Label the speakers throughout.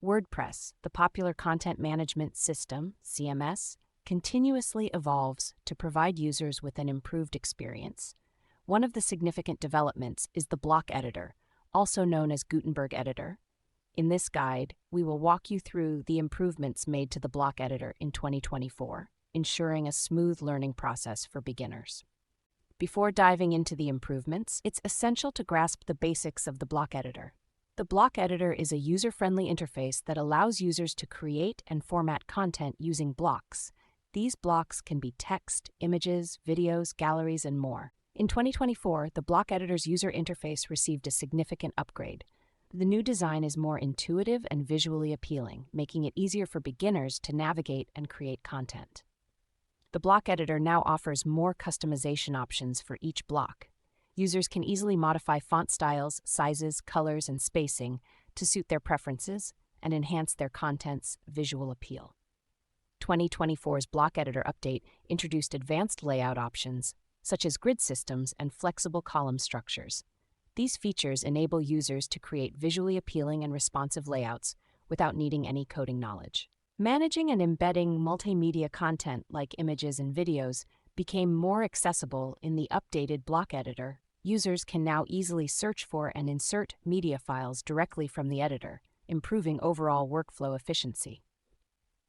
Speaker 1: WordPress, the popular content management system, CMS, continuously evolves to provide users with an improved experience. One of the significant developments is the Block Editor, also known as Gutenberg Editor. In this guide, we will walk you through the improvements made to the Block Editor in 2024, ensuring a smooth learning process for beginners. Before diving into the improvements, it's essential to grasp the basics of the Block Editor. The Block Editor is a user-friendly interface that allows users to create and format content using blocks. These blocks can be text, images, videos, galleries, and more. In 2024, the Block Editor's user interface received a significant upgrade. The new design is more intuitive and visually appealing, making it easier for beginners to navigate and create content. The Block Editor now offers more customization options for each block. Users can easily modify font styles, sizes, colors, and spacing to suit their preferences and enhance their content's visual appeal. 2024's Block Editor update introduced advanced layout options, such as grid systems and flexible column structures. These features enable users to create visually appealing and responsive layouts without needing any coding knowledge. Managing and embedding multimedia content like images and videos became more accessible in the updated Block Editor. Users can now easily search for and insert media files directly from the editor, improving overall workflow efficiency.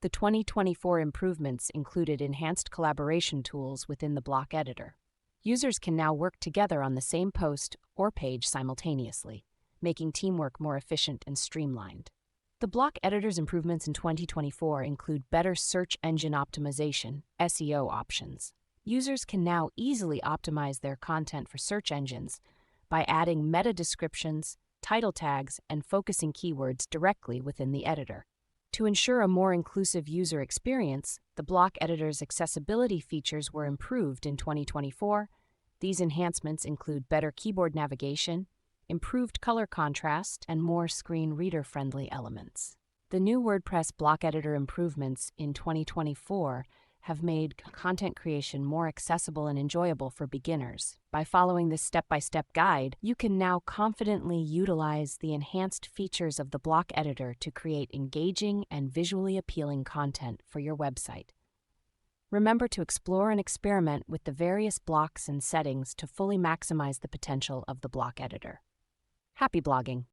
Speaker 1: The 2024 improvements included enhanced collaboration tools within the Block Editor. Users can now work together on the same post or page simultaneously, making teamwork more efficient and streamlined. The Block Editor's improvements in 2024 include better search engine optimization, SEO options. Users can now easily optimize their content for search engines by adding meta descriptions, title tags, and focusing keywords directly within the editor. To ensure a more inclusive user experience, the Block Editor's accessibility features were improved in 2024. These enhancements include better keyboard navigation, improved color contrast, and more screen reader-friendly elements. The new WordPress Block Editor improvements in 2024 have made content creation more accessible and enjoyable for beginners. By following this step-by-step guide, you can now confidently utilize the enhanced features of the Block Editor to create engaging and visually appealing content for your website. Remember to explore and experiment with the various blocks and settings to fully maximize the potential of the Block Editor. Happy blogging!